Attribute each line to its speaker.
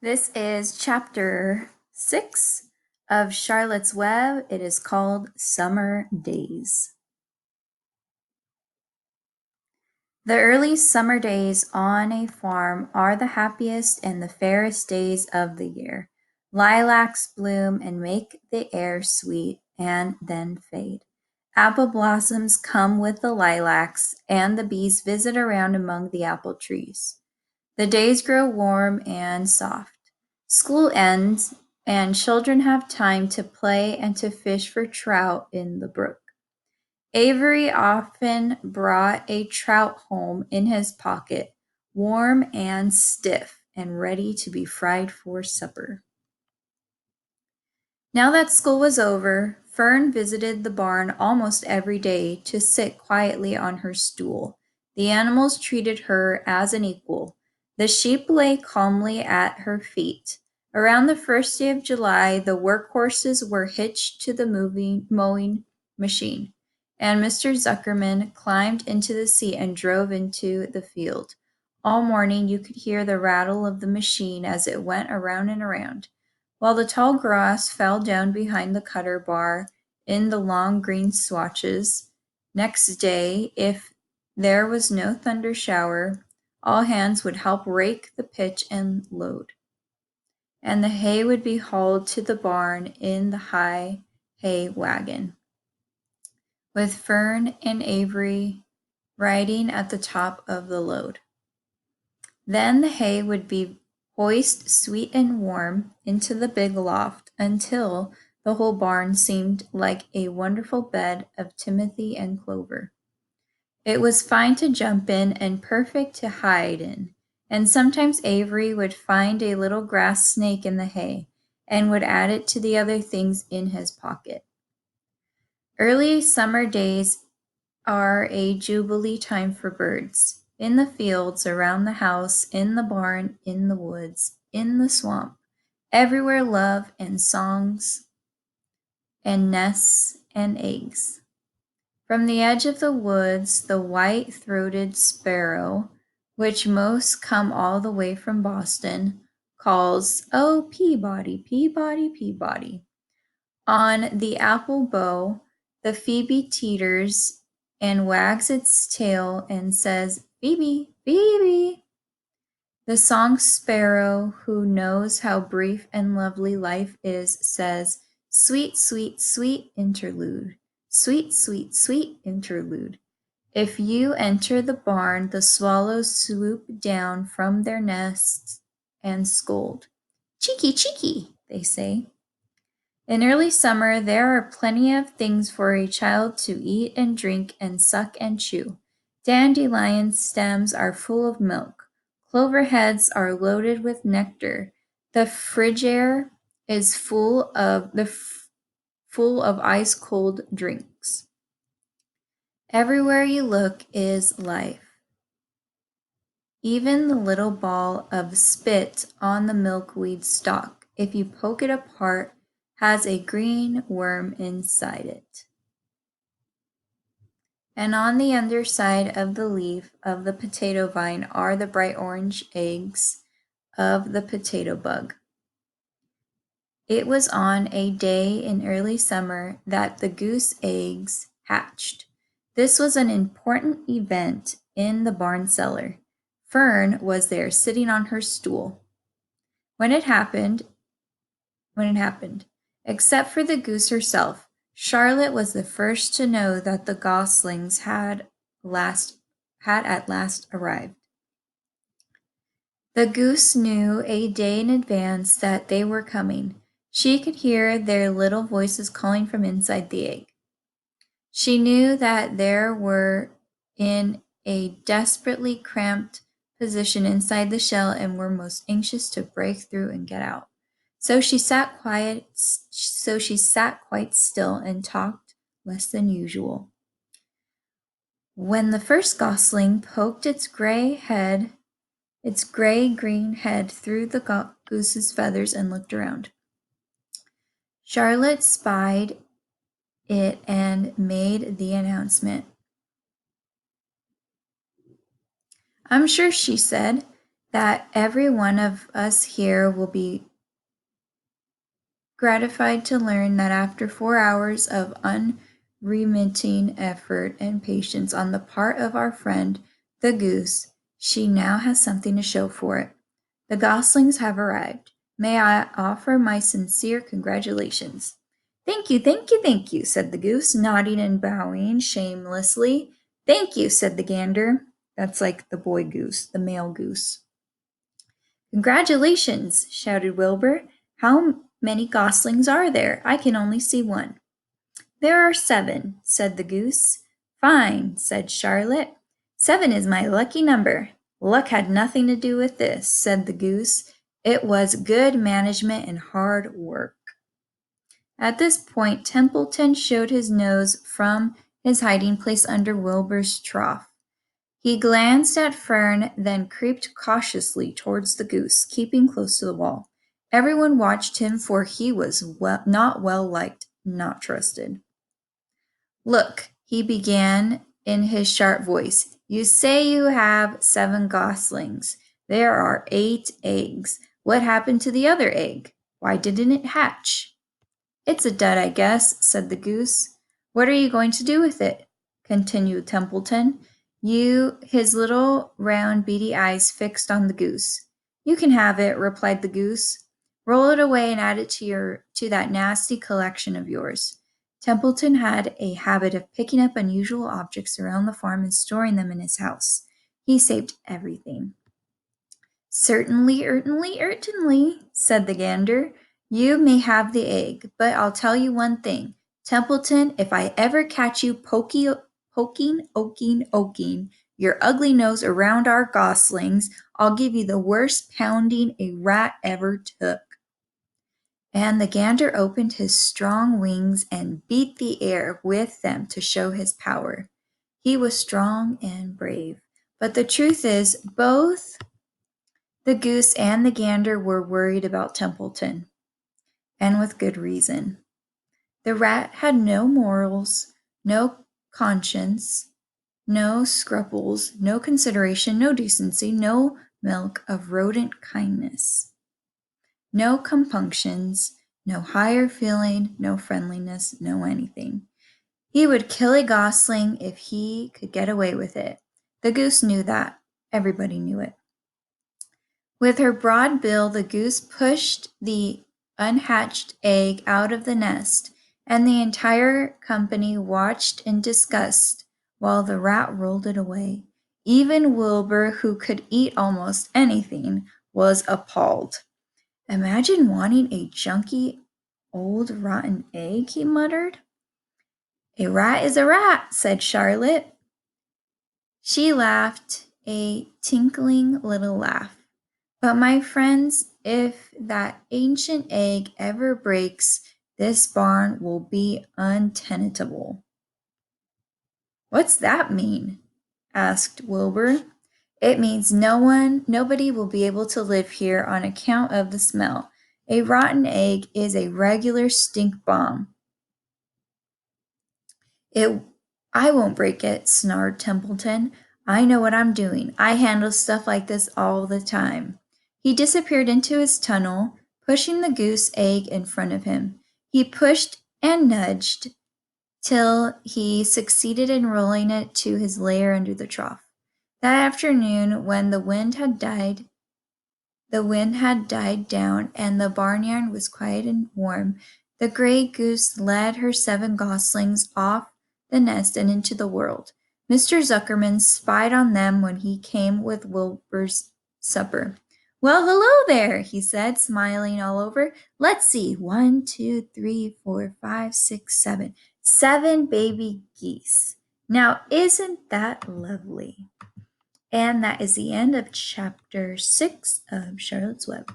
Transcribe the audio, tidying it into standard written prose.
Speaker 1: This is chapter 6 of Charlotte's Web. It is called Summer Days. The early summer days on a farm are the happiest and the fairest days of the year. Lilacs bloom and make the air sweet and then fade. Apple blossoms come with the lilacs, and the bees visit around among the apple trees. The days grow warm and soft. School ends, and children have time to play and to fish for trout in the brook. Avery often brought a trout home in his pocket, warm and stiff and ready to be fried for supper. Now that school was over, Fern visited the barn almost every day to sit quietly on her stool. The animals treated her as an equal. The sheep lay calmly at her feet. Around the first day of July, the workhorses were hitched to the mowing machine, and Mr. Zuckerman climbed into the seat and drove into the field. All morning you could hear the rattle of the machine as it went around and around, while the tall grass fell down behind the cutter bar in the long green swatches. Next day, if there was no thunder shower, all hands would help rake the pitch and load, and the hay would be hauled to the barn in the high hay wagon, with Fern and Avery riding at the top of the load. Then the hay would be hoisted sweet and warm into the big loft until the whole barn seemed like a wonderful bed of timothy and clover. It was fine to jump in and perfect to hide in, and sometimes Avery would find a little grass snake in the hay and would add it to the other things in his pocket. Early summer days are a jubilee time for birds. In the fields, around the house, in the barn, in the woods, in the swamp, everywhere love and songs and nests and eggs. From the edge of the woods, the white-throated sparrow, which most come all the way from Boston, calls, "Oh, Peabody, Peabody, Peabody." On the apple bough, the phoebe teeters and wags its tail and says, "Phoebe, Phoebe." The song sparrow, who knows how brief and lovely life is, says, "Sweet, sweet, sweet interlude, sweet, sweet, sweet interlude." If you enter the barn, the swallows swoop down from their nests and scold. "Cheeky, cheeky," they say. In early summer, there are plenty of things for a child to eat and drink and suck and chew. Dandelion stems are full of milk. Clover heads are loaded with nectar. The frigidaire is full of ice-cold drinks. Everywhere you look is life. Even the little ball of spit on the milkweed stalk, if you poke it apart, has a green worm inside it. And on the underside of the leaf of the potato vine are the bright orange eggs of the potato bug. It was on a day in early summer that the goose eggs hatched. This was an important event in the barn cellar. Fern was there sitting on her stool when it happened, except for the goose herself. Charlotte was the first to know that the goslings had at last arrived. The goose knew a day in advance that they were coming. She could hear their little voices calling from inside the egg. She knew that they were in a desperately cramped position inside the shell and were most anxious to break through and get out. So she sat quite still and talked less than usual. When the first gosling poked its gray-green head through the goose's feathers and looked around, Charlotte spied it and made the announcement. "I'm sure," she said, that every one of us here will be gratified to learn that after 4 hours of unremitting effort and patience on the part of our friend, the goose, she now has something to show for it. The goslings have arrived. May I offer my sincere congratulations? Thank you, thank you, thank you, said the goose, nodding and bowing shamelessly. Thank you, said the gander. That's like the boy goose, the male goose. Congratulations, shouted Wilbur. How many goslings are there? I can only see one. There are 7, said the goose. Fine, said Charlotte. 7 is my lucky number. Luck had nothing to do with this, said the goose. It was good management and hard work. At this point, Templeton showed his nose from his hiding place under Wilbur's trough. He glanced at Fern, then creeped cautiously towards the goose, keeping close to the wall. Everyone watched him, for he was not well liked, not trusted. Look, he began in his sharp voice. You say you have 7 goslings. There are 8 eggs. What happened to the other egg? Why didn't it hatch? It's a dud, I guess, said the goose. What are you going to do with it? Continued Templeton. His little round beady eyes fixed on the goose. You can have it, replied the goose. Roll it away and add it to that nasty collection of yours. Templeton had a habit of picking up unusual objects around the farm and storing them in his house. He saved everything. Certainly, said the gander. You may have the egg, but I'll tell you one thing. Templeton, if I ever catch you poking your ugly nose around our goslings, I'll give you the worst pounding a rat ever took. And the gander opened his strong wings and beat the air with them to show his power. He was strong and brave. But the truth is, both the goose and the gander were worried about Templeton, and with good reason. The rat had no morals, no conscience, no scruples, no consideration, no decency, no milk of rodent kindness, no compunctions, no higher feeling, no friendliness, no anything. He would kill a gosling if he could get away with it. The goose knew that. Everybody knew it. With her broad bill, the goose pushed the unhatched egg out of the nest, and the entire company watched in disgust while the rat rolled it away. Even Wilbur, who could eat almost anything, was appalled. Imagine wanting a junky, old, rotten egg, he muttered. A rat is a rat, said Charlotte. She laughed a tinkling little laugh. But my friends, if that ancient egg ever breaks, this barn will be untenable. What's that mean? Asked Wilbur. It means nobody will be able to live here on account of the smell. A rotten egg is a regular stink bomb. I won't break it, snarled Templeton. I know what I'm doing. I handle stuff like this all the time. He disappeared into his tunnel, pushing the goose egg in front of him. He pushed and nudged till he succeeded in rolling it to his lair under the trough. That afternoon, when the wind had died down and the barnyard was quiet and warm, the gray goose led her 7 goslings off the nest and into the world. Mr. Zuckerman spied on them when he came with Wilbur's supper. Well, hello there, he said, smiling all over. Let's see, 1, 2, 3, 4, 5, 6, 7. 7 baby geese. Now, isn't that lovely? And that is the end of chapter 6 of Charlotte's Web.